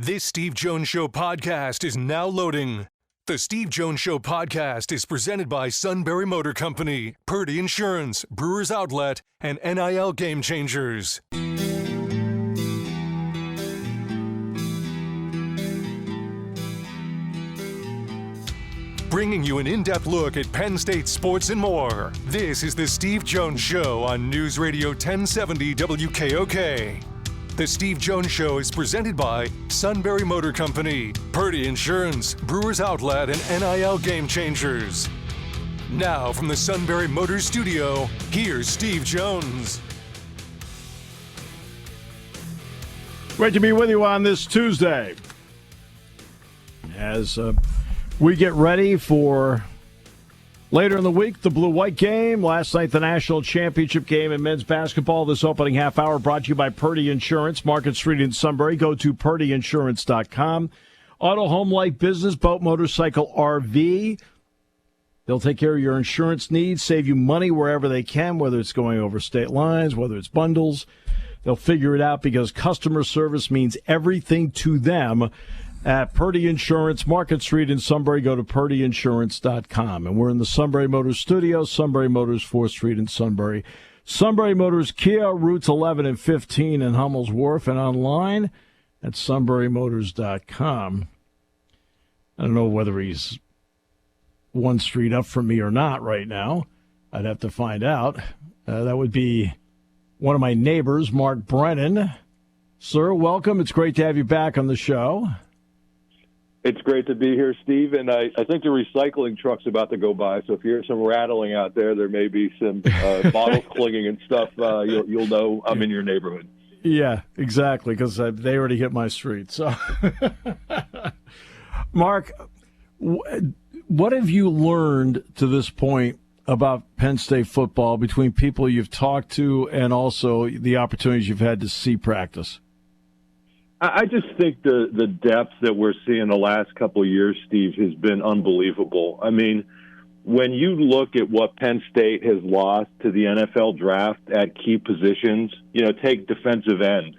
This Steve Jones Show podcast is now loading. The Steve Jones Show podcast is presented by Sunbury Motor Company, Purdue Insurance, Brewers Outlet, and NIL Game Changers. Bringing you an in-depth look at Penn State sports and more. This is the Steve Jones Show on News Radio 1070 WKOK. The Steve Jones Show is presented by Sunbury Motor Company, Purdue Insurance, Brewers Outlet, and NIL Game Changers. Now from the Sunbury Motors Studio, here's Steve Jones. Great to be with you on this Tuesday as we get ready for later in the week, the blue-white game. Last night, the national championship game in men's basketball. This opening half hour brought to you by Purdue Insurance, Market Street in Sunbury. Go to PurdueInsurance.com. Auto, home, life, business, boat, motorcycle, RV. They'll take care of your insurance needs, save you money wherever they can, whether it's going over state lines, whether it's bundles. They'll figure it out because customer service means everything to them. At Purdue Insurance, Market Street in Sunbury, go to PurdueInsurance.com. And we're in the Sunbury Motors studio, Sunbury Motors, 4th Street in Sunbury. Sunbury Motors Kia, routes 11 and 15 in Hummel's Wharf, and online at SunburyMotors.com. I don't know whether he's one street up from me or not right now. I'd have to find out. That would be one of my neighbors, Mark Brennan. Sir, welcome. It's great to have you back on the show. It's great to be here, Steve, and I think the recycling truck's about to go by, so if you hear some rattling out there, there may be some bottles clinging and stuff. You'll know I'm in your neighborhood. Yeah, exactly, because they already hit my street. So, Mark, what have you learned to this point about Penn State football between people you've talked to and also the opportunities you've had to see practice? I just think the depth that we're seeing the last couple of years, Steve, has been unbelievable. I mean, when you look at what Penn State has lost to the NFL draft at key positions, take defensive end.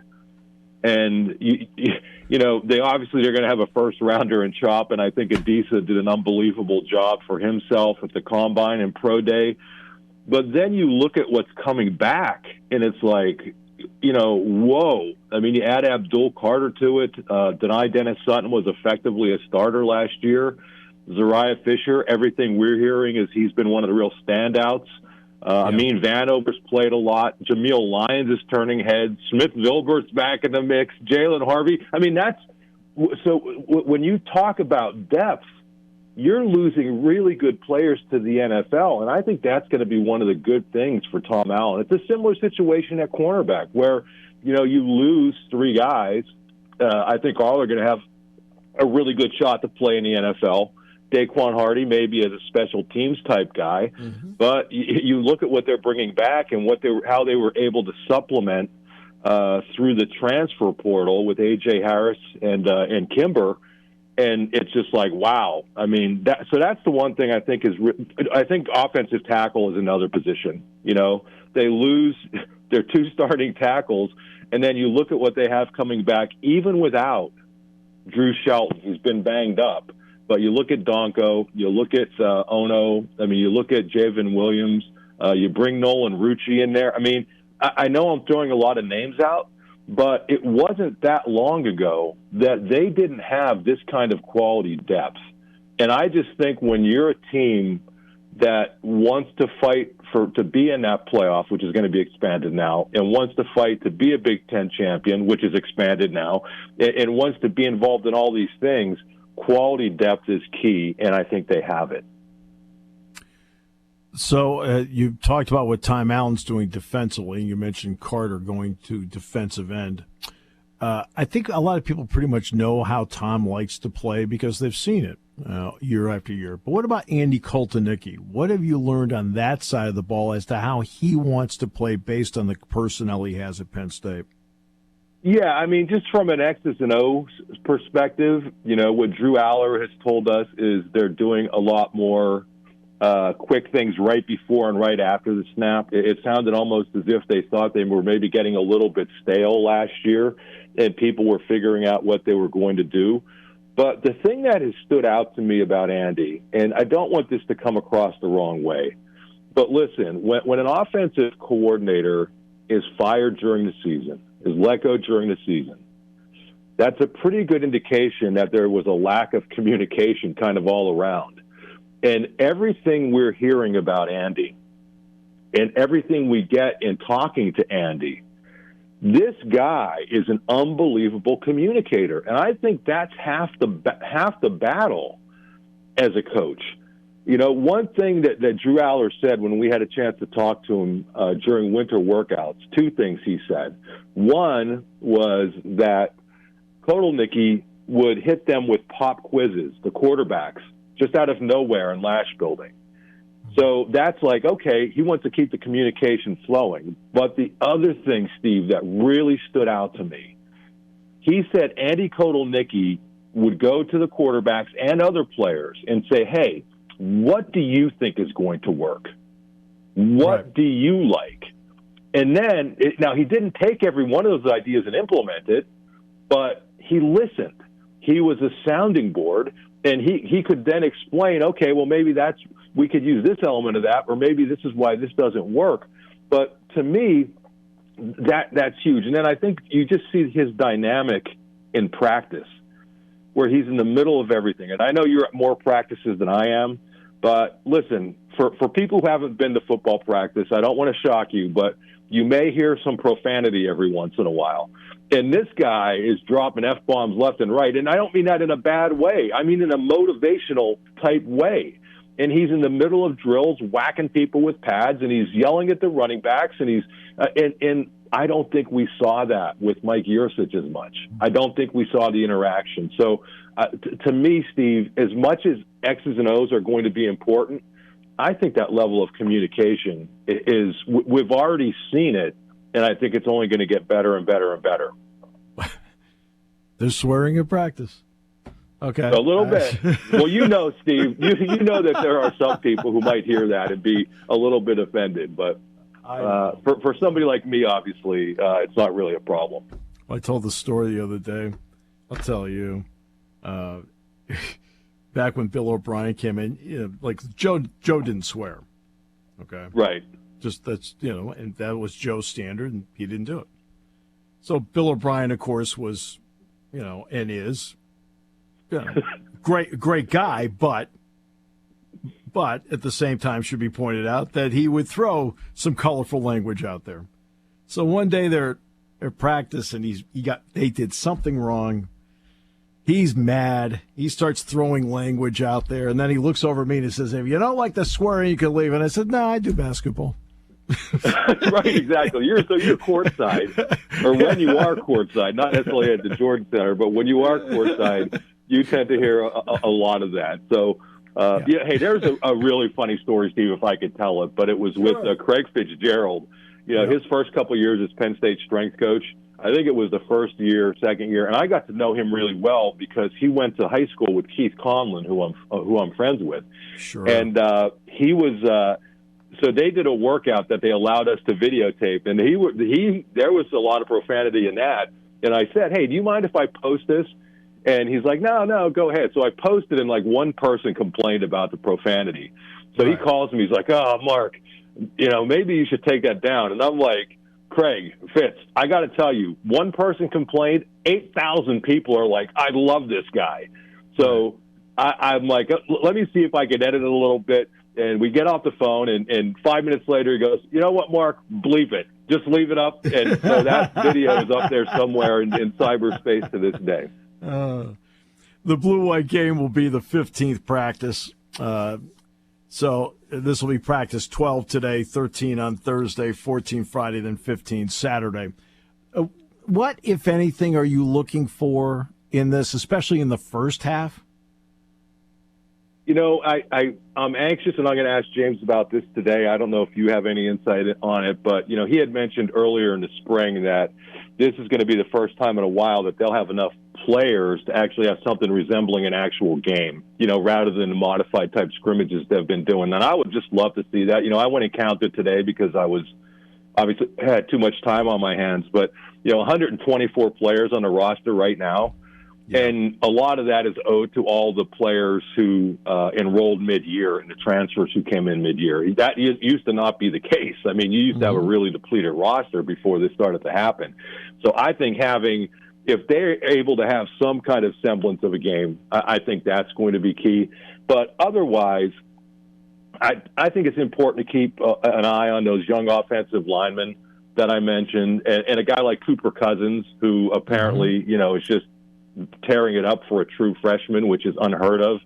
And, they obviously they're going to have a first-rounder in Chop, and I think Adisa did an unbelievable job for himself at the Combine and Pro Day. But then you look at what's coming back, and it's like, whoa. I mean, you add Abdul Carter to it. Denai Dennis Sutton was effectively a starter last year. Zariah Fisher, everything we're hearing is he's been one of the real standouts. Amin Vanover's played a lot. Jameel Lyons is turning heads. Smith Vilbert's back in the mix. Jalen Harvey. I mean, so when you talk about depth, you're losing really good players to the NFL, and I think that's going to be one of the good things for Tom Allen. It's a similar situation at cornerback where, you lose three guys. I think all are going to have a really good shot to play in the NFL. Daquan Hardy maybe as a special teams type guy, but you look at what they're bringing back and how they were able to supplement through the transfer portal with A.J. Harris and Kimber. And it's just like, wow. I mean, that's the one thing I think I think offensive tackle is another position. They lose their two starting tackles, and then you look at what they have coming back, even without Drew Shelton, who's been banged up. But you look at Donko, you look at Ono, you look at Javen Williams, you bring Nolan Rucci in there. I mean, I know I'm throwing a lot of names out, but it wasn't that long ago that they didn't have this kind of quality depth. And I just think when you're a team that wants to fight to be in that playoff, which is going to be expanded now, and wants to fight to be a Big Ten champion, which is expanded now, and wants to be involved in all these things, quality depth is key, and I think they have it. So you talked about what Tom Allen's doing defensively. You mentioned Carter going to defensive end. I think a lot of people pretty much know how Tom likes to play because they've seen it year after year. But what about Andy Koltanicki? What have you learned on that side of the ball as to how he wants to play based on the personnel he has at Penn State? Yeah, I mean, just from an X's and O's perspective, what Drew Aller has told us is they're doing a lot more quick things right before and right after the snap. It sounded almost as if they thought they were maybe getting a little bit stale last year, and people were figuring out what they were going to do. But the thing that has stood out to me about Andy, and I don't want this to come across the wrong way, but listen, when an offensive coordinator is fired during the season, is let go during the season, that's a pretty good indication that there was a lack of communication kind of all around. And everything we're hearing about Andy and everything we get in talking to Andy, this guy is an unbelievable communicator. And I think that's half the battle as a coach. You know, one thing that Drew Aller said when we had a chance to talk to him during winter workouts, two things he said. One was that Kotelnicki would hit them with pop quizzes, the quarterbacks, just out of nowhere in Lash Building. So that's like, okay, he wants to keep the communication flowing. But the other thing, Steve, that really stood out to me, he said Andy Kotelnicki would go to the quarterbacks and other players and say, hey, what do you think is going to work? What do you like? And then, now he didn't take every one of those ideas and implement it, but he listened. He was a sounding board, and he could then explain, okay, well, maybe we could use this element of that, or maybe this is why this doesn't work. But to me, that's huge. And then I think you just see his dynamic in practice, where he's in the middle of everything. And I know you're at more practices than I am, but listen, for people who haven't been to football practice, I don't want to shock you, but you may hear some profanity every once in a while. And this guy is dropping F-bombs left and right. And I don't mean that in a bad way. I mean in a motivational type way. And he's in the middle of drills, whacking people with pads, and he's yelling at the running backs. And he's and I don't think we saw that with Mike Yurcich as much. I don't think we saw the interaction. So to me, Steve, as much as X's and O's are going to be important, I think that level of communication is, we've already seen it, and I think it's only going to get better and better and better. They're swearing in practice. Okay. A little bit. Well, you know, Steve, you know that there are some people who might hear that and be a little bit offended, but for somebody like me, obviously, it's not really a problem. I told the story the other day. I'll tell you. Back when Bill O'Brien came in, like Joe didn't swear. Okay. Right. Just that's, and that was Joe's standard, and he didn't do it. So Bill O'Brien, of course, was, and is, great guy, but at the same time should be pointed out that he would throw some colorful language out there. So one day they're at practice, and they did something wrong. He's mad. He starts throwing language out there, and then he looks over at me and he says, if you don't like the swearing, you can leave. And I said, no, I do basketball. Right, exactly. You're courtside, or when you are courtside, not necessarily at the Jordan Center, but when you are courtside, you tend to hear a lot of that. So, hey, there's a really funny story, Steve, if I could tell it, but it was with Craig Fitzgerald. His first couple of years as Penn State strength coach, I think it was the first year, second year, and I got to know him really well because he went to high school with Keith Conlon, who I'm friends with. Sure. And he was so they did a workout that they allowed us to videotape, and there was a lot of profanity in that. And I said, hey, do you mind if I post this? And he's like, no, go ahead. So I posted, and like one person complained about the profanity. So He calls me. He's like, oh, Mark, maybe you should take that down. And I'm like, Craig, Fitz, I got to tell you, one person complained, 8,000 people are like, I love this guy. So I'm like, let me see if I can edit it a little bit. And we get off the phone, and 5 minutes later he goes, you know what, Mark, bleep it. Just leave it up. And so that video is up there somewhere in cyberspace to this day. The blue-white game will be the 15th practice. So this will be practice 12 today, 13 on Thursday, 14 Friday, then 15 Saturday. What, if anything, are you looking for in this, especially in the first half? I'm anxious, and I'm going to ask James about this today. I don't know if you have any insight on it, but, he had mentioned earlier in the spring that this is going to be the first time in a while that they'll have enough players to actually have something resembling an actual game, rather than the modified type scrimmages they've been doing. And I would just love to see that. I went and counted today because I was obviously had too much time on my hands, but 124 players on the roster right now. Yeah. And a lot of that is owed to all the players who enrolled mid-year and the transfers who came in mid-year. That used to not be the case. I mean, you used to have a really depleted roster before this started to happen. So I think if they're able to have some kind of semblance of a game, I think that's going to be key. But otherwise, I think it's important to keep an eye on those young offensive linemen that I mentioned, and a guy like Cooper Cousins, who apparently, is just tearing it up for a true freshman, which is unheard of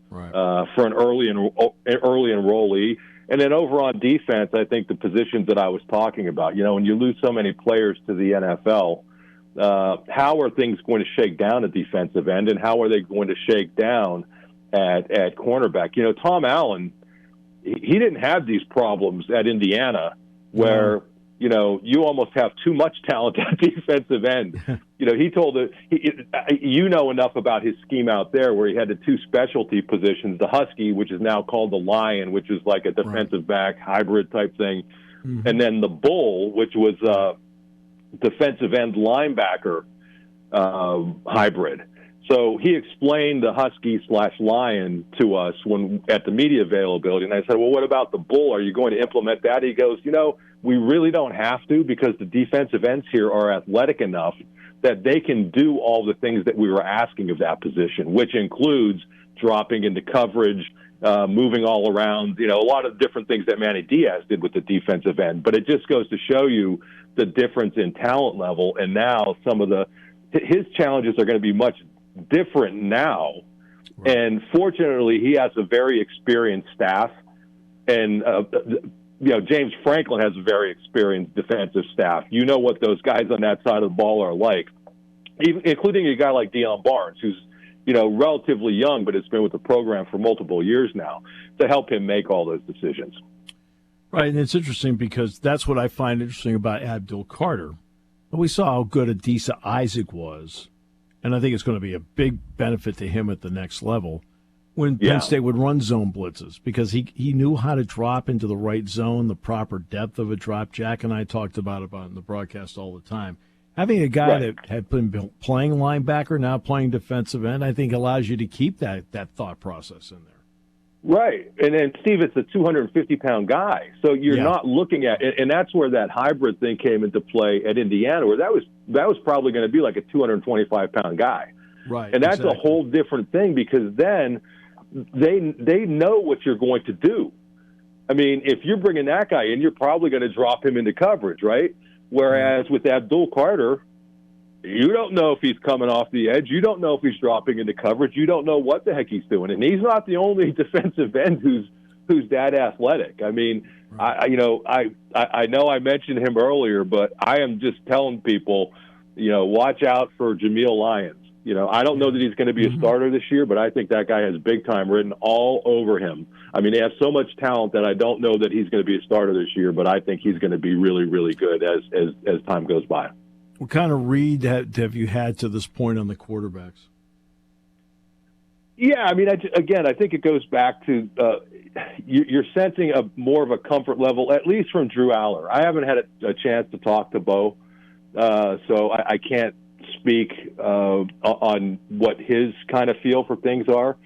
for an early enrollee. And then over on defense, I think the positions that I was talking about, when you lose so many players to the NFL, how are things going to shake down at defensive end, and how are they going to shake down at cornerback? Tom Allen, he didn't have these problems at Indiana where, you almost have too much talent at defensive end. He told enough about his scheme out there where he had the two specialty positions, the Husky, which is now called the Lion, which is like a defensive back hybrid type thing, and then the Bull, which was defensive end linebacker hybrid. So he explained the Husky/Lion to us at the media availability, and I said, well, what about the Bull? Are you going to implement that? He goes, we really don't have to, because the defensive ends here are athletic enough that they can do all the things that we were asking of that position, which includes dropping into coverage, moving all around, a lot of different things that Manny Diaz did with the defensive end. But it just goes to show you the difference in talent level, and now his challenges are going to be much different now. Right. And fortunately, he has a very experienced staff, and James Franklin has a very experienced defensive staff. What those guys on that side of the ball are like, including a guy like Deion Barnes, who's relatively young, but has been with the program for multiple years now, to help him make all those decisions. Right, and it's interesting because that's what I find interesting about Abdul Carter. We saw how good Adisa Isaac was, and I think it's going to be a big benefit to him at the next level when Penn State would run zone blitzes, because he knew how to drop into the right zone, the proper depth of a drop. Jack and I talked about it in the broadcast all the time. Having a guy that had been playing linebacker, now playing defensive end, I think allows you to keep that thought process in there. Right. And then, Steve, it's a 250-pound guy. So you're not looking at – and that's where that hybrid thing came into play at Indiana, where that was probably going to be like a 225-pound guy. Right. And that's a whole different thing, because then they know what you're going to do. I mean, if you're bringing that guy in, you're probably going to drop him into coverage, right? Whereas with Abdul Carter, you don't know if he's coming off the edge. You don't know if he's dropping into coverage. You don't know what the heck he's doing. And he's not the only defensive end who's that athletic. I mean, I know I mentioned him earlier, but I am just telling people, watch out for Jameel Lyons. I don't know that he's going to be a starter this year, but I think that guy has big time written all over him. I mean, he has so much talent that I don't know that he's going to be a starter this year, but I think he's going to be really, really good as time goes by. What kind of read have you had to this point on the quarterbacks? Yeah, I mean, I think it goes back to you're sensing more of a comfort level, at least from Drew Aller. I haven't had a chance to talk to Bo, so I can't speak on what his kind of feel for things are.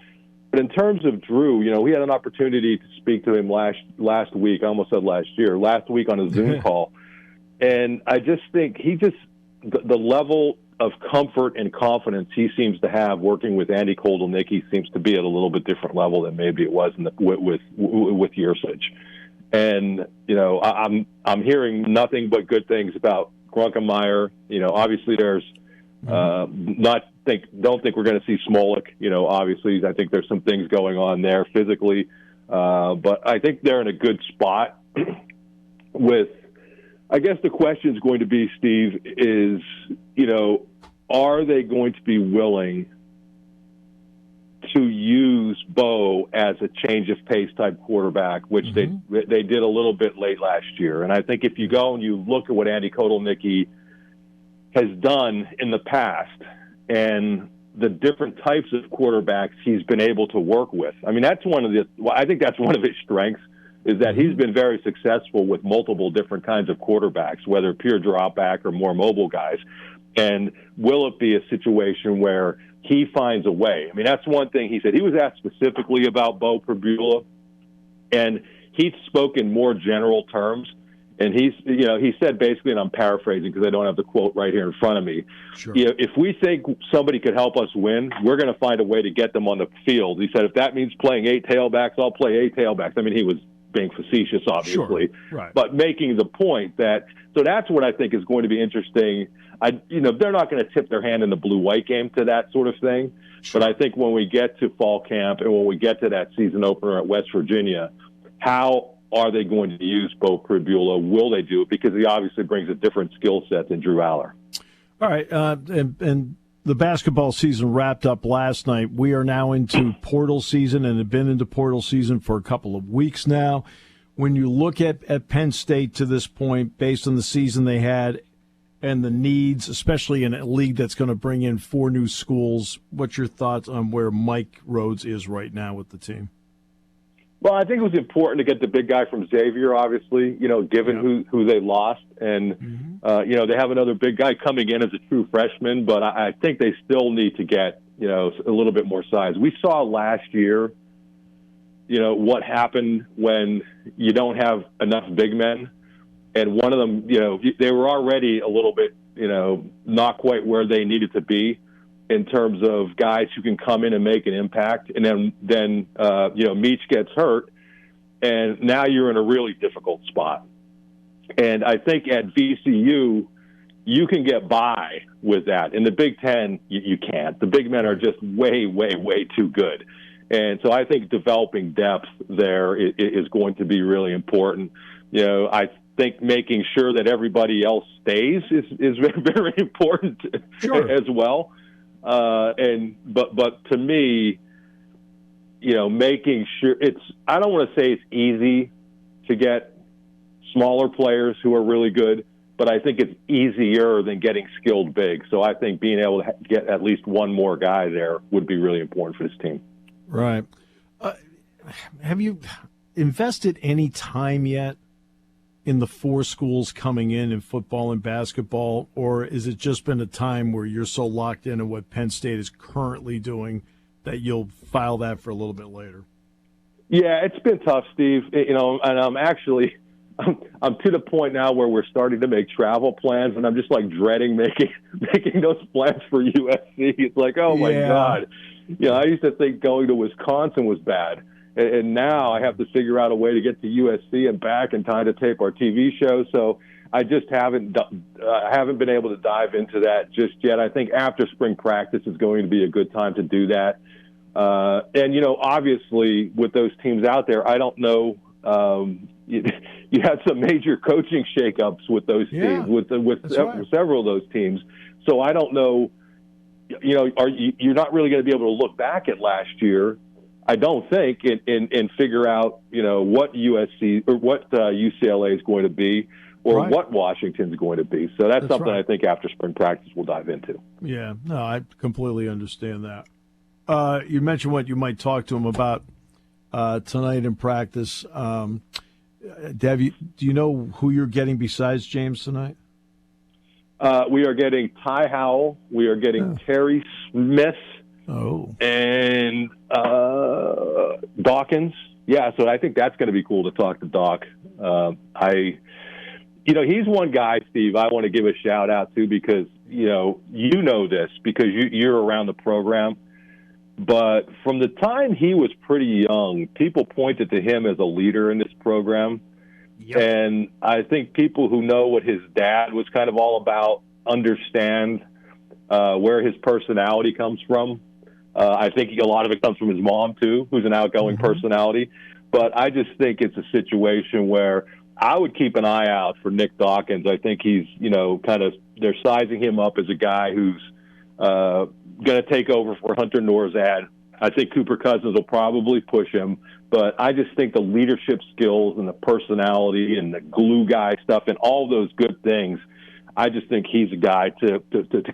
But in terms of Drew, we had an opportunity to speak to him last week. I almost said last week on a Zoom call. And I just think the level of comfort and confidence he seems to have working with Andy Koldalnicki seems to be at a little bit different level than maybe it was with Yersich. And I'm hearing nothing but good things about Grunkemeyer. Obviously there's don't think we're going to see Smolik. Obviously I think there's some things going on there physically, but I think they're in a good spot with. I guess the question is going to be, Steve, is, are they going to be willing to use Bo as a change of pace type quarterback, which they did a little bit late last year. And I think if you go and you look at what Andy Kotelnicki has done in the past, and the different types of quarterbacks he's been able to work with. I mean, I think that's one of his strengths, is that he's been very successful with multiple different kinds of quarterbacks, whether pure drop back or more mobile guys. And will it be a situation where he finds a way? I mean, that's one thing he said. He was asked specifically about Bo Pribula, and he's spoken more general terms. And he said basically, and I'm paraphrasing because I don't have the quote right here in front of me. Sure. If we think somebody could help us win, we're going to find a way to get them on the field. He said, if that means playing 8 tailbacks, I'll play 8 tailbacks. I mean, he was being facetious, obviously, sure. Right. But making the point that, so that's what I think is going to be interesting. They're not going to tip their hand in the blue-white game to that sort of thing. Sure. But I think when we get to fall camp and when we get to that season opener at West Virginia, how are they going to use Bo Pribula? Will they do it? Because he obviously brings a different skill set than Drew Aller. All right, and the basketball season wrapped up last night. We are now into portal season and have been into portal season for a couple of weeks now. When you look at Penn State to this point, based on the season they had and the needs, especially in a league that's going to bring in 4 new schools, what's your thoughts on where Mike Rhodes is right now with the team? Well, I think it was important to get the big guy from Xavier, obviously, given who they lost. And, they have another big guy coming in as a true freshman, but I think they still need to get, a little bit more size. We saw last year, what happened when you don't have enough big men. And one of them, they were already a little bit, not quite where they needed to be in terms of guys who can come in and make an impact. And then Meach gets hurt, and now you're in a really difficult spot. And I think at VCU, you can get by with that. In the Big Ten, you can't. The big men are just way, way, way too good. And so I think developing depth there is going to be really important. I think making sure that everybody else stays is very, very important as well. But to me, making sure I don't want to say it's easy to get smaller players who are really good, but I think it's easier than getting skilled big. So I think being able to get at least one more guy there would be really important for this team. Right. Have you invested any time yet in the 4 schools coming in football and basketball, or is it just been a time where you're so locked into what Penn State is currently doing that you'll file that for a little bit later? Yeah, it's been tough, Steve. And I'm to the point now where we're starting to make travel plans, and I'm just like dreading making those plans for USC. It's like, oh my God. I used to think going to Wisconsin was bad. And now I have to figure out a way to get to USC and back in time to tape our TV show. So I just haven't been able to dive into that just yet. I think after spring practice is going to be a good time to do that. And obviously with those teams out there, I don't know. You had some major coaching shakeups with those teams, with several of those teams. So I don't know. You're not really going to be able to look back at last year, I don't think, and figure out, what USC or what UCLA is going to be or what Washington's going to be. So that's something I think after spring practice we'll dive into. Yeah, no, I completely understand that. You mentioned what you might talk to him about tonight in practice. Dev, do you know who you're getting besides James tonight? We are getting Ty Howell. We are getting Terry Smith. Oh. And Dawkins. Yeah, so I think that's going to be cool to talk to Doc. He's one guy, Steve, I want to give a shout out to because, you know this because you're around the program. But from the time he was pretty young, people pointed to him as a leader in this program. Yep. And I think people who know what his dad was kind of all about understand where his personality comes from. I think a lot of it comes from his mom, too, who's an outgoing personality. But I just think it's a situation where I would keep an eye out for Nick Dawkins. I think he's, they're sizing him up as a guy who's going to take over for Hunter Norzad. I think Cooper Cousins will probably push him. But I just think the leadership skills and the personality and the glue guy stuff and all those good things, I just think he's a guy to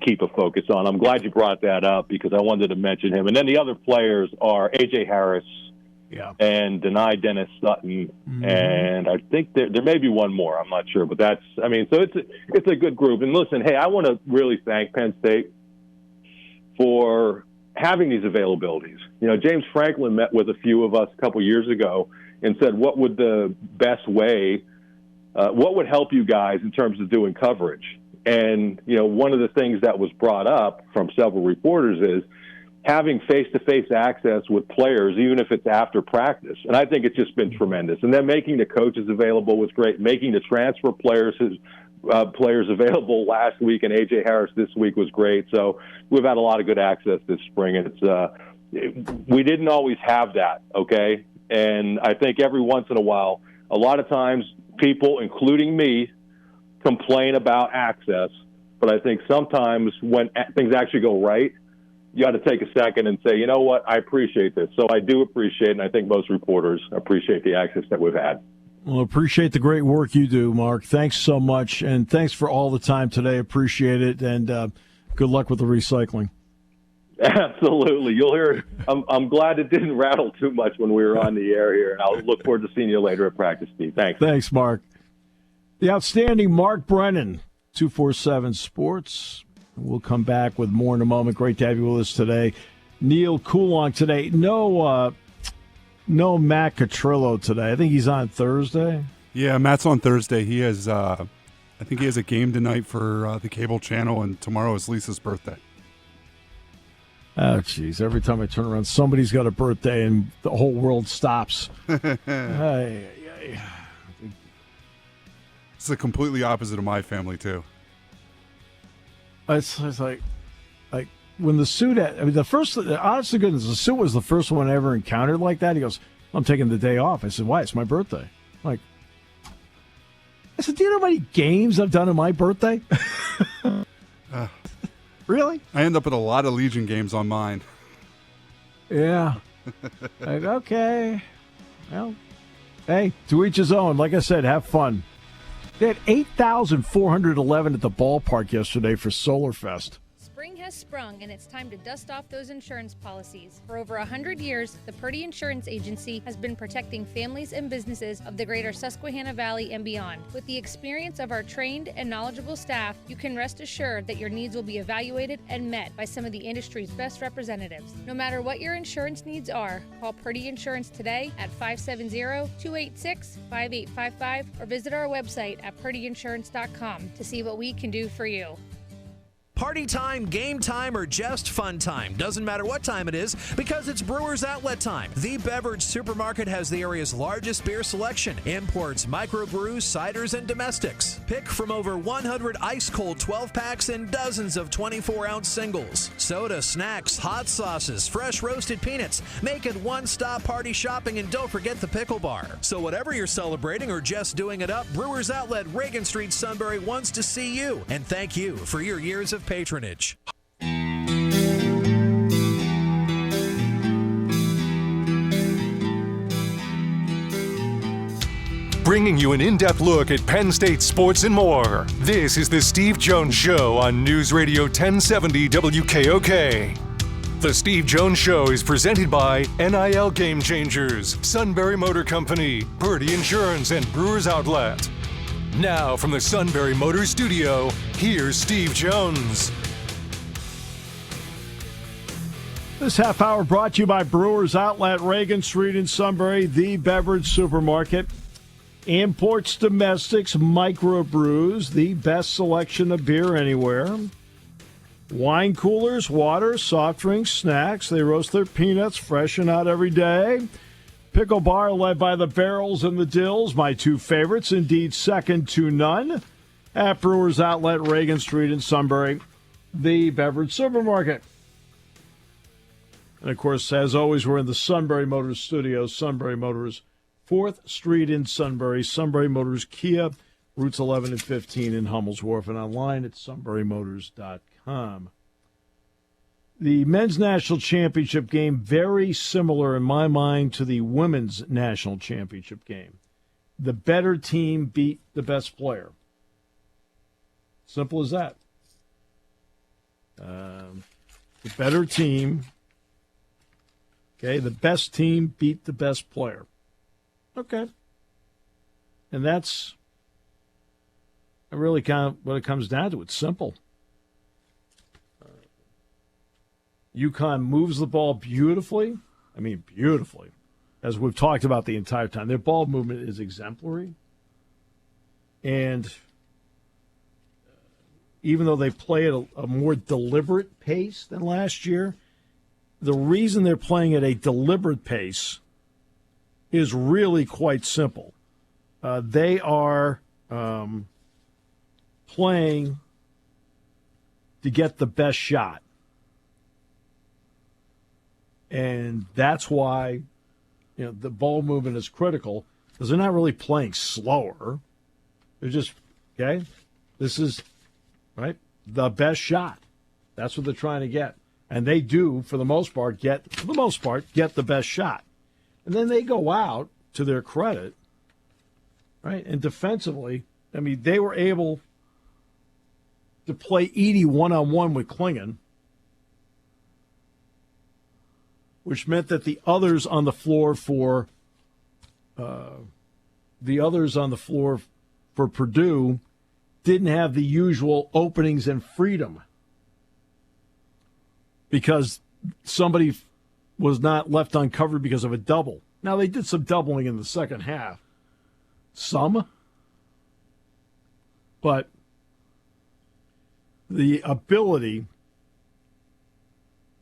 keep a focus on. I'm glad you brought that up because I wanted to mention him. And then the other players are A.J. Harris and Denai Dennis Sutton. Mm-hmm. And I think there may be one more. I'm not sure. But so it's a good group. And listen, hey, I want to really thank Penn State for having these availabilities. James Franklin met with a few of us a couple years ago and said, what would the best way what would help you guys in terms of doing coverage? And, one of the things that was brought up from several reporters is having face-to-face access with players, even if it's after practice. And I think it's just been tremendous. And then making the coaches available was great. Making the transfer players available last week and A.J. Harris this week was great. So we've had a lot of good access this spring. And we didn't always have that, okay? And I think every once in a while, a lot of times, people, including me, complain about access, but I think sometimes when things actually go right, you got to take a second and say, you know what, I appreciate this. So I do appreciate it, and I think most reporters appreciate the access that we've had. Well, appreciate the great work you do, Mark. Thanks so much, and thanks for all the time today. Appreciate it, and good luck with the recycling. Absolutely. You'll hear. I'm glad it didn't rattle too much when we were on the air here, and I'll look forward to seeing you later at practice, Steve. Thanks. Thanks, Mark. The outstanding Mark Brennan, 247 Sports. We'll come back with more in a moment. Great to have you with us today. Neil Coulon today. No Matt Catrillo today. I think he's on Thursday. Yeah, Matt's on Thursday. He has, I think he has a game tonight for the cable channel, and tomorrow is Lisa's birthday. Oh, jeez. Every time I turn around, somebody's got a birthday and the whole world stops. It's the completely opposite of my family, too. It's like when the suit, honest to goodness, the suit was the first one I ever encountered like that. He goes, I'm taking the day off. I said, why? It's my birthday. I said, do you know how many games I've done on my birthday? Really? I end up at a lot of Legion games on mine. Yeah. Okay. Well, hey, to each his own. Like I said, have fun. They had 8,411 at the ballpark yesterday for Solarfest. Spring has sprung, and it's time to dust off those insurance policies. For over 100 years, the Purdue Insurance Agency has been protecting families and businesses of the greater Susquehanna Valley and beyond. With the experience of our trained and knowledgeable staff, you can rest assured that your needs will be evaluated and met by some of the industry's best representatives. No matter what your insurance needs are, call Purdue Insurance today at 570-286-5855 or visit our website at purdueinsurance.com to see what we can do for you. Party time, game time, or just fun time. Doesn't matter what time it is because it's Brewers Outlet time. The beverage supermarket has the area's largest beer selection. Imports, microbrews, ciders, and domestics. Pick from over 100 ice-cold 12-packs and dozens of 24-ounce singles. Soda, snacks, hot sauces, fresh roasted peanuts. Make it one-stop party shopping, and don't forget the pickle bar. So whatever you're celebrating or just doing it up, Brewers Outlet, Reagan Street, Sunbury wants to see you. And thank you for your years of patronage. Bringing you an in-depth look at Penn State sports and more. This is the Steve Jones Show on News Radio 1070 WKOK. The Steve Jones Show is presented by NIL Game Changers, Sunbury Motor Company, Purdy Insurance, and Brewers Outlet. Now from the Sunbury Motors Studio, here's Steve Jones. This half hour brought to you by Brewers Outlet, Reagan Street in Sunbury, the beverage supermarket. Imports, domestics, microbrews, the best selection of beer anywhere. Wine coolers, water, soft drinks, snacks. They roast their peanuts fresh and out every day. Pickle bar led by the Barrels and the Dills, my two favorites, indeed second to none. At Brewers Outlet, Reagan Street in Sunbury, the beverage supermarket. And, of course, as always, we're in the Sunbury Motors studio. Sunbury Motors, 4th Street in Sunbury. Sunbury Motors Kia, routes 11 and 15 in Hummel's Wharf, and online at sunburymotors.com. The men's national championship game, very similar in my mind to the women's national championship game. The better team beat the best player. Simple as that. The better team, okay, the best team beat the best player. Okay. And that's really kind of what it comes down to. It's simple. UConn moves the ball beautifully. I mean, beautifully. As we've talked about the entire time. Their ball movement is exemplary. And even though they play at a more deliberate pace than last year, the reason they're playing at a deliberate pace is really quite simple. They are playing to get the best shot. And that's why the ball movement is critical, because they're not really playing slower. They're just, okay, this is, right, the best shot. That's what they're trying to get. And they do, for the most part, get the best shot. And then they go out, to their credit, right, and defensively, I mean, they were able to play Edey one-on-one with Klingon, which meant that the others on the floor for Purdue didn't have the usual openings and freedom because somebody was not left uncovered because of a double. Now, they did some doubling in the second half. But the ability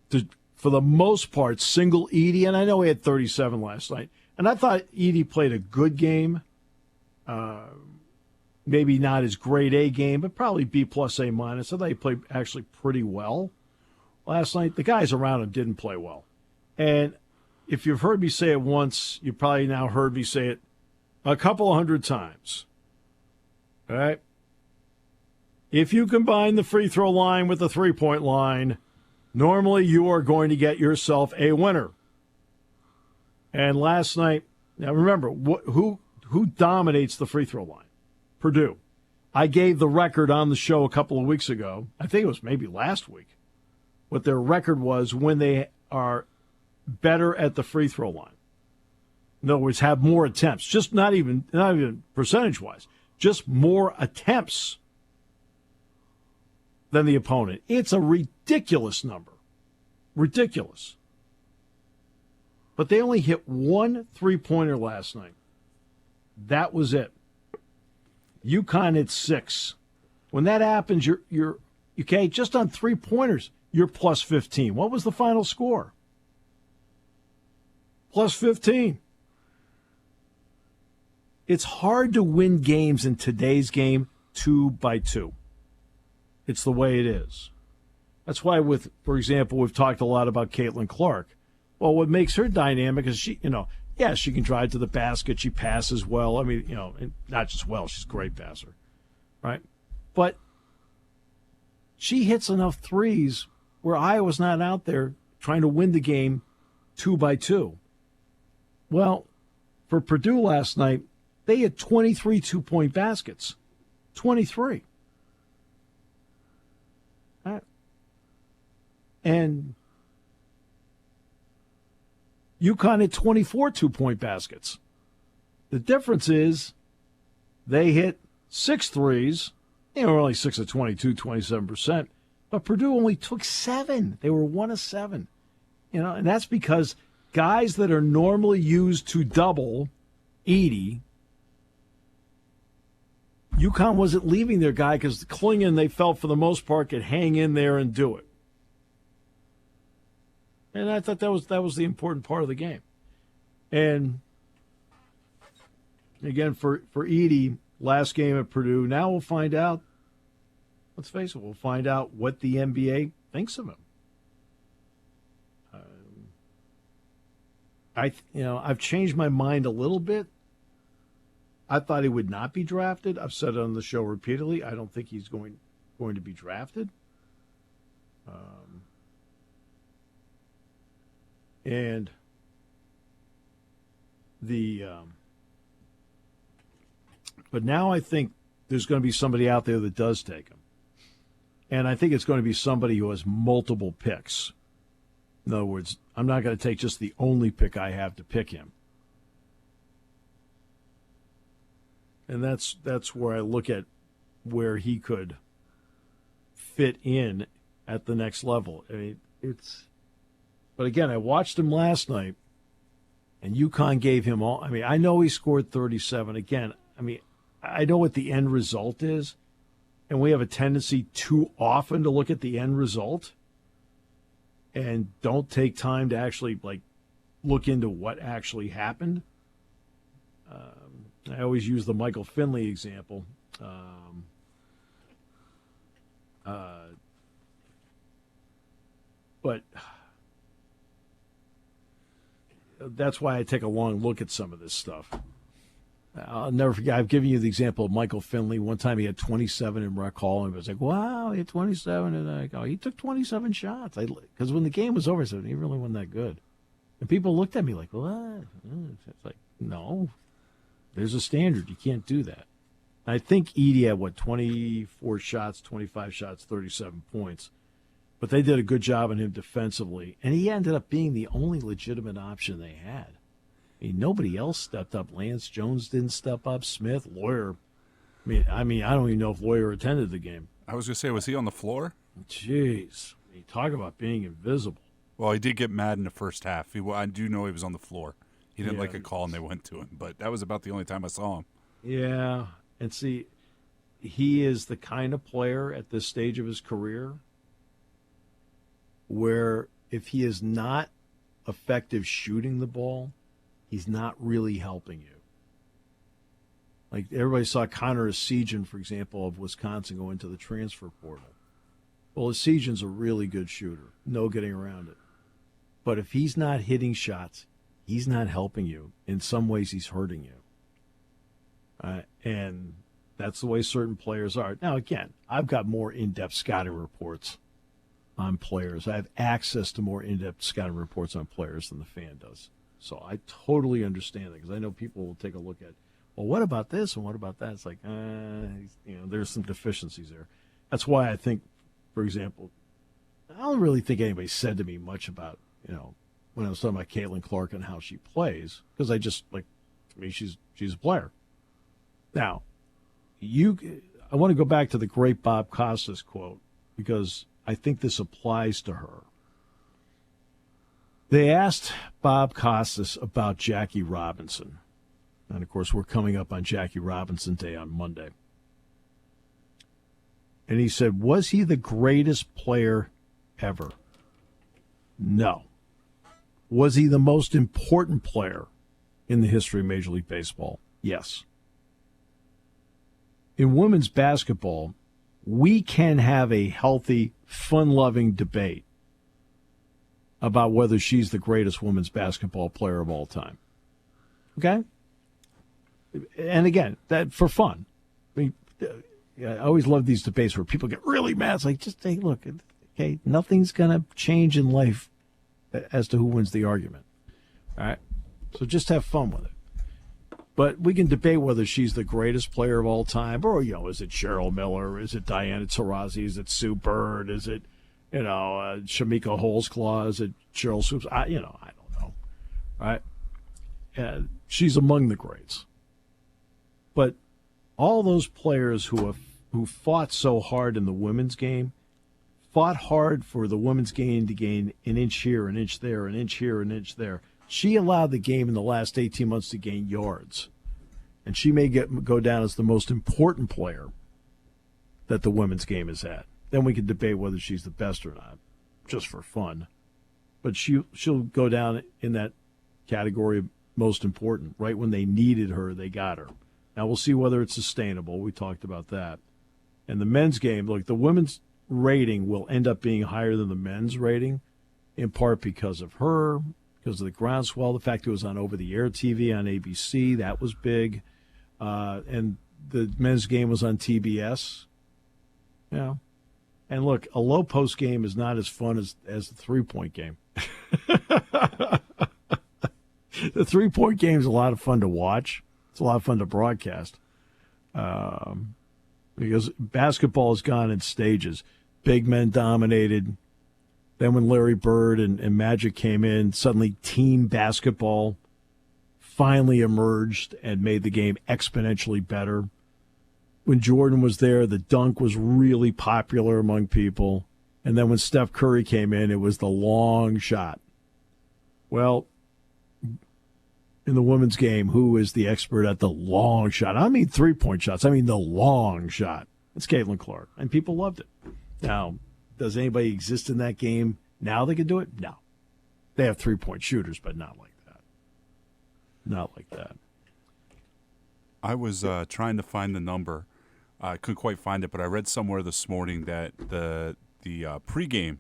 to, for the most part, single Edey, and I know he had 37 last night, and I thought Edey played a good game. Maybe not his grade A game, but probably B plus A minus. I thought he played actually pretty well last night. The guys around him didn't play well. And if you've heard me say it once, you probably now heard me say it a couple of hundred times. All right? If you combine the free throw line with the three-point line, normally you are going to get yourself a winner. And last night, now remember, who dominates the free throw line? Purdue. I gave the record on the show a couple of weeks ago. I think it was maybe last week. What their record was when they are better at the free throw line. In other words, have more attempts. Just not even percentage-wise. Just more attempts than the opponent. It's a ridiculous number. Ridiculous. But they only hit one three-pointer last night. That was it. UConn hit 6. When that happens, you're okay, just on three-pointers, you're plus 15. What was the final score? Plus 15. It's hard to win games in today's game 2-by-2. It's the way it is. That's why, for example, we've talked a lot about Caitlin Clark. Well, what makes her dynamic is she can drive to the basket. She passes well. I mean, and not just well, she's a great passer, right? But she hits enough threes where Iowa's not out there trying to win the game 2-by-2. Well, for Purdue last night, they had 23 two-point baskets. 23. Right. And UConn had 24 two-point baskets. The difference is they hit 6 threes. They were only 6 of 22, 27%. But Purdue only took 7. They were 1 of 7. And that's because guys that are normally used to double Edey, UConn wasn't leaving their guy because Klingon, they felt for the most part, could hang in there and do it. And I thought that was the important part of the game. And again, for Edey, last game at Purdue, now we'll find out, let's face it, we'll find out what the NBA thinks of him. I've changed my mind a little bit. I thought he would not be drafted. I've said it on the show repeatedly. I don't think he's going to be drafted. But now I think there's going to be somebody out there that does take him. And I think it's going to be somebody who has multiple picks. In other words, I'm not going to take just the only pick I have to pick him. And that's where I look at where he could fit in at the next level. I mean, but again, I watched him last night, and UConn gave him all. I mean, I know he scored 37. Again, I mean, I know what the end result is, and we have a tendency too often to look at the end result and don't take time to actually, look into what actually happened. I always use the Michael Finley example. But that's why I take a long look at some of this stuff. I'll never forget, I've given you the example of Michael Finley. One time he had 27 in Rec Hall, and it was like, wow, he had 27. And I go, he took 27 shots. Because when the game was over, I said, he really wasn't that good. And people looked at me like, what? It's like, no, there's a standard. You can't do that. I think Edey had, 24 shots, 25 shots, 37 points. But they did a good job on him defensively. And he ended up being the only legitimate option they had. I mean, nobody else stepped up. Lance Jones didn't step up. Smith, Lawyer. I mean, I don't even know if Lawyer attended the game. I was going to say, was he on the floor? Jeez. You talk about being invisible. Well, he did get mad in the first half. I do know he was on the floor. He didn't like a call, and they went to him. But that was about the only time I saw him. Yeah. And see, he is the kind of player at this stage of his career where if he is not effective shooting the ball, he's not really helping you. Like everybody saw Connor Essegian, for example, of Wisconsin go into the transfer portal. Well, Essegian's a really good shooter. No getting around it. But if he's not hitting shots, he's not helping you. In some ways, he's hurting you. And that's the way certain players are. Now, again, I've got more in-depth scouting reports on players. I have access to more in-depth scouting reports on players than the fan does. So I totally understand that because I know people will take a look at, well, what about this and what about that? It's like, there's some deficiencies there. That's why I think, for example, I don't really think anybody said to me much about, when I was talking about Caitlin Clark and how she plays, because I just, to me, she's a player. Now, I want to go back to the great Bob Costas quote because I think this applies to her. They asked Bob Costas about Jackie Robinson. And, of course, we're coming up on Jackie Robinson Day on Monday. And he said, was he the greatest player ever? No. Was he the most important player in the history of Major League Baseball? Yes. In women's basketball, we can have a healthy, fun-loving debate about whether she's the greatest women's basketball player of all time. Okay? And again, that for fun. I mean, I always love these debates where people get really mad. It's like, just take a look. Okay, nothing's going to change in life as to who wins the argument. All right? So just have fun with it. But we can debate whether she's the greatest player of all time, or, is it Cheryl Miller? Is it Diana Taurasi? Is it Sue Bird? Is it, Shamika Holzclaw? Is it Cheryl Swoops? I don't know. Right? She's among the greats. But all those players who fought so hard in the women's game, fought hard for the women's game to gain an inch here, an inch there, an inch here, an inch there. She allowed the game in the last 18 months to gain yards. And she may go down as the most important player that the women's game has had. Then we can debate whether she's the best or not, just for fun. But she'll go down in that category of most important. Right when they needed her, they got her. Now we'll see whether it's sustainable. We talked about that. And the men's game, look, the women's rating will end up being higher than the men's rating, in part because of her, because of the groundswell, the fact it was on over-the-air TV on ABC, that was big. And the men's game was on TBS. And look, a low post game is not as fun as the three-point game. The three-point game is a lot of fun to watch. It's a lot of fun to broadcast. Because basketball has gone in stages. big men dominated. Then when Larry Bird and Magic came in, suddenly team basketball finally emerged and made the game exponentially better. When Jordan was there, the dunk was really popular among people. And then when Steph Curry came in, it was the long shot. Well, in the women's game, who is the expert at the long shot? I mean three-point shots. I mean the long shot. It's Caitlin Clark, and people loved it. Now, does anybody exist in that game now that can do it? No. They have three-point shooters, but not like that. Not like that. I was trying to find the number. I couldn't quite find it, but I read somewhere this morning that the pregame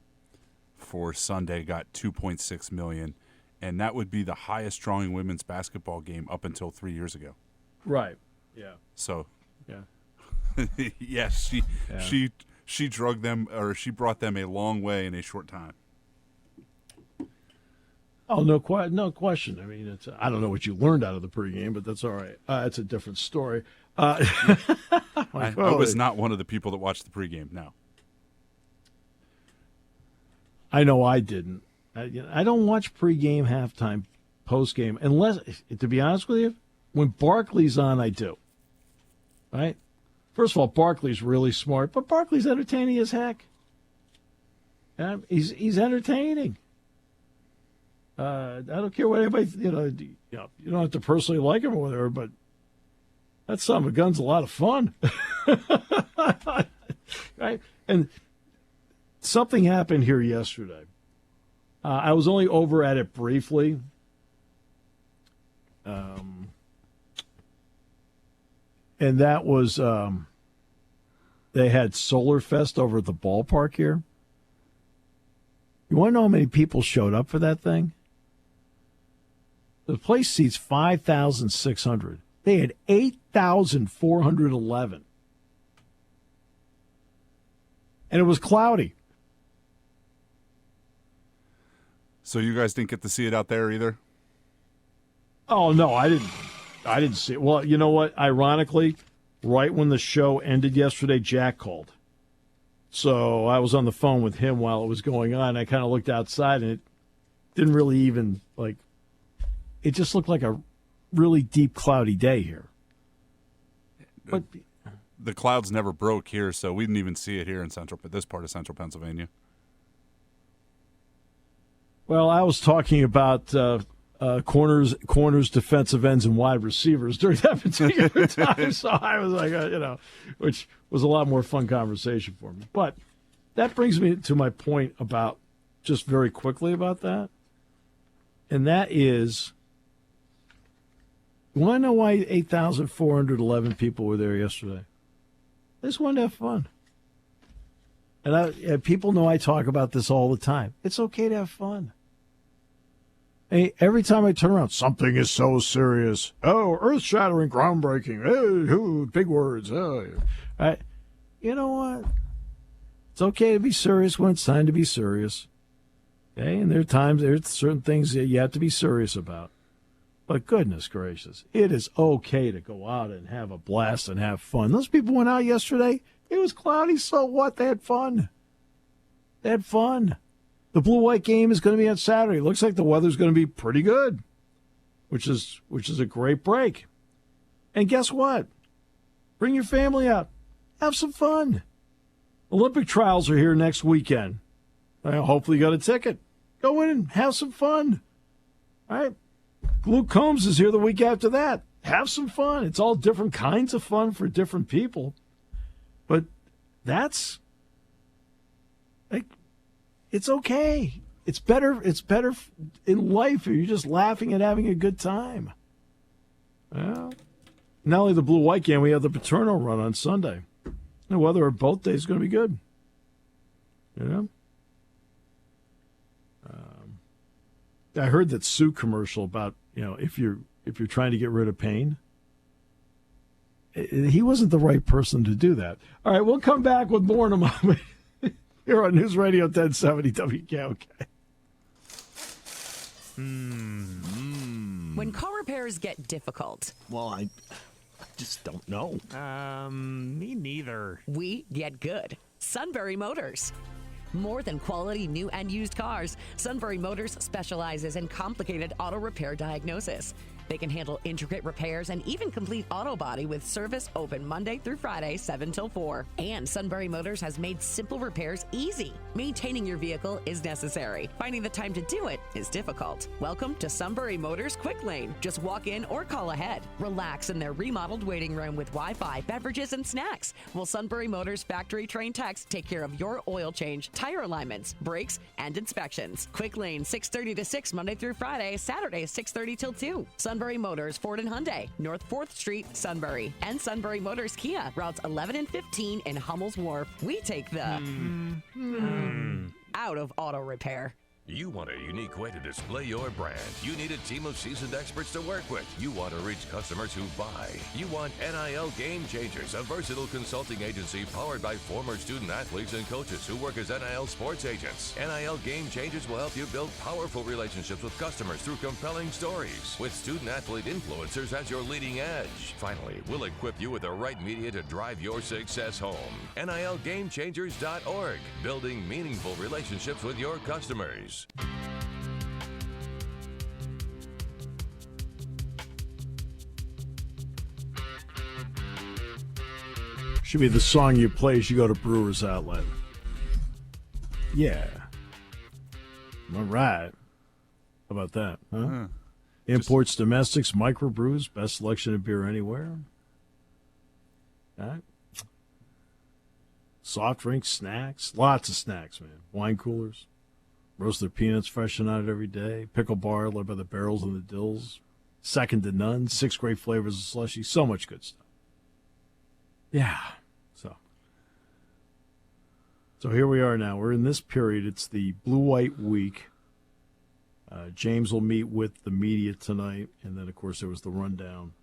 for Sunday got $2.6 million, and that would be the highest drawing women's basketball game up until 3 years ago. Right. Yeah. So, yeah. yes, she drug them, or she brought them a long way in a short time. Oh, no question. I mean, I don't know what you learned out of the pregame, but that's all right. It's a different story. I was not one of the people that watched the pregame. No. I know I didn't. I don't watch pregame, halftime, postgame, unless, to be honest with you, when Barkley's on, I do. Right? First of all, Barkley's really smart, but Barkley's entertaining as heck. He's entertaining. I don't care what anybody, you don't have to personally like him or whatever, but that son of a gun's a lot of fun. Right? And something happened here yesterday. I was only over at it briefly. And that was, they had Solar Fest over at the ballpark here. You want to know how many people showed up for that thing? The place seats 5,600. They had 8,411. And it was cloudy. So you guys didn't get to see it out there either? Oh, no, I didn't see it. Well, you know what? Ironically, right when the show ended yesterday, Jack called. So I was on the phone with him while it was going on. I kind of looked outside, and it didn't really even, it just looked like a really deep, cloudy day here. But the clouds never broke here, so we didn't even see it here in this part of central Pennsylvania. Well, I was talking about corners, defensive ends, and wide receivers during that particular time. So I was like, which was a lot more fun conversation for me. But that brings me to my point about, just very quickly about that. And that is, you want to know why 8,411 people were there yesterday? They just wanted to have fun. And people know I talk about this all the time. It's okay to have fun. Hey, every time I turn around, something is so serious. Oh, earth-shattering, groundbreaking. Oh, big words. Oh, right. You know what? It's okay to be serious when it's time to be serious. Okay, and there's certain things that you have to be serious about. But goodness gracious, it is okay to go out and have a blast and have fun. Those people went out yesterday. It was cloudy, so what? They had fun. The blue-white game is going to be on Saturday. It looks like the weather's going to be pretty good, which is a great break. And guess what? Bring your family out. Have some fun. Olympic trials are here next weekend. Hopefully you got a ticket. Go in and have some fun. All right? Luke Combs is here the week after that. Have some fun. It's all different kinds of fun for different people. But it's okay. It's better in life if you're just laughing and having a good time. Well, not only the blue-white game, we have the Paterno run on Sunday. The weather of both days is going to be good. I heard that Sue commercial about, if you're trying to get rid of pain. He wasn't the right person to do that. All right, we'll come back with more in a moment here on News Radio 1070 WKOK. When car repairs get difficult. Well, I just don't know. Me neither. We get good. Sunbury Motors. More than quality new and used cars, Sunbury Motors specializes in complicated auto repair diagnosis. They can handle intricate repairs and even complete auto body with service open Monday through Friday, 7 till 4. And Sunbury Motors has made simple repairs easy. Maintaining your vehicle is necessary. Finding the time to do it is difficult. Welcome to Sunbury Motors Quick Lane. Just walk in or call ahead. Relax in their remodeled waiting room with Wi-Fi, beverages, and snacks. Will Sunbury Motors factory-trained techs take care of your oil change, tire alignments, brakes, and inspections. Quick Lane, 6:30 to 6 Monday through Friday, Saturday, 6:30 till 2. Sunbury Motors, Ford and Hyundai, North 4th Street, Sunbury. And Sunbury Motors Kia, routes 11 and 15 in Hummel's Wharf. We take the out of auto repair. You want a unique way to display your brand. You need a team of seasoned experts to work with. You want to reach customers who buy. You want NIL Game Changers, a versatile consulting agency powered by former student athletes and coaches who work as NIL sports agents. NIL Game Changers will help you build powerful relationships with customers through compelling stories, with student athlete influencers as your leading edge. Finally, we'll equip you with the right media to drive your success home. NILGameChangers.org, building meaningful relationships with your customers. Should be the song you play as you go to Brewers Outlet. Yeah. All right. How about that, huh? Imports, domestics, microbrews, best selection of beer anywhere. All right. Soft drinks, snacks, lots of snacks, man. Wine coolers. Roasted peanuts fresh and out every day. Pickle bar led by the barrels and the dills. Second to none. 6 great flavors of slushy. So much good stuff. Yeah. So here we are now. We're in this period. It's the Blue-White Week. James will meet with the media tonight. And then, of course, there was the rundown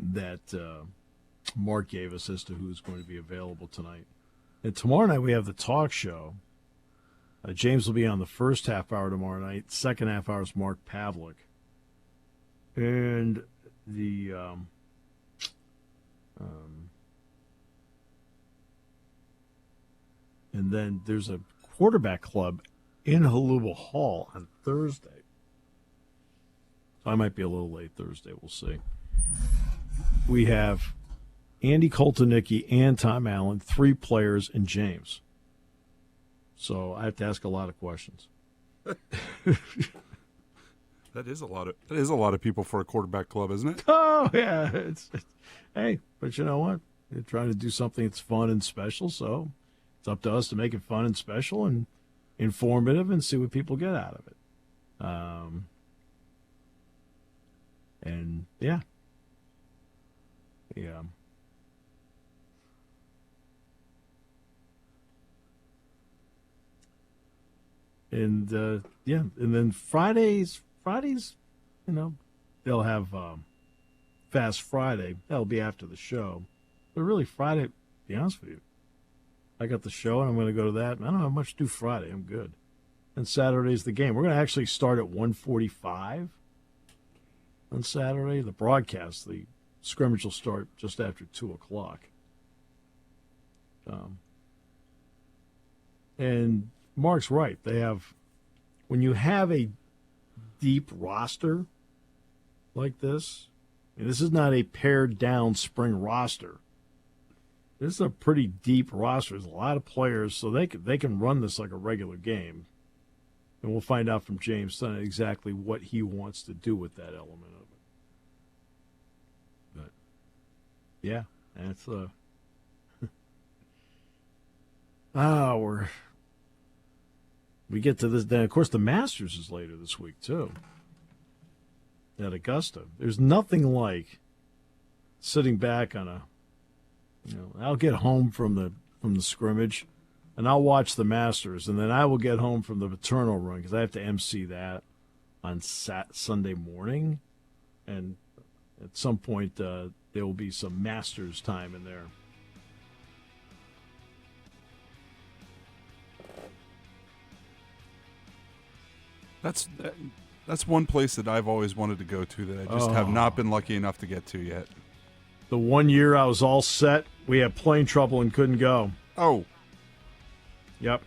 that Mark gave us as to who's going to be available tonight. And tomorrow night we have the talk show. James will be on the first half hour tomorrow night. Second half hour is Mark Pavlik. And the and then there's a quarterback club in Haluba Hall on Thursday. So I might be a little late Thursday. We'll see. We have Andy Koltonicki and Tom Allen, 3 players, and James. So I have to ask a lot of questions. That is a lot of people for a quarterback club, isn't it? Oh yeah, hey, but you know what? They're trying to do something that's fun and special, so it's up to us to make it fun and special and informative and see what people get out of it. And yeah. And and then Fridays, they'll have Fast Friday. That'll be after the show. But really, Friday, to be honest with you, I got the show and I'm going to go to that. I don't have much to do Friday. I'm good. And Saturday's the game. We're going to actually start at 1:45 on Saturday. The broadcast, the scrimmage will start just after 2 o'clock. And Mark's right. They have, when you have a deep roster like this, and this is not a pared down spring roster. This is a pretty deep roster. There's a lot of players, so they can run this like a regular game. And we'll find out from James tonight exactly what he wants to do with that element of it. But yeah, that's we get to this. Then of course the Masters is later this week too. At Augusta, there's nothing like sitting back on a. I'll get home from the scrimmage, and I'll watch the Masters, and then I will get home from the Paterno run because I have to MC that on Sunday morning, and at some point there will be some Masters time in there. That's one place that I've always wanted to go to that I just have not been lucky enough to get to yet. The 1 year I was all set, we had plane trouble and couldn't go. Oh. Yep.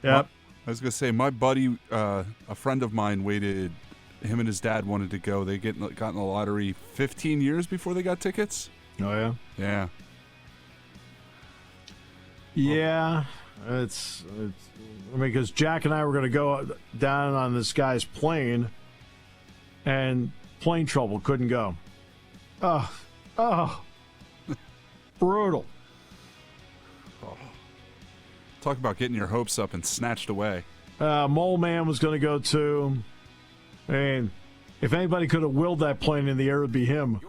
I was going to say, my buddy, a friend of mine waited, him and his dad wanted to go. They got in the lottery 15 years before they got tickets. Oh, yeah? Yeah. Yeah. It's because Jack and I were going to go down on this guy's plane, and plane trouble, couldn't go. Brutal. Talk about getting your hopes up and snatched away. Mole Man was going to go too. And if anybody could have willed that plane in the air, it would be him.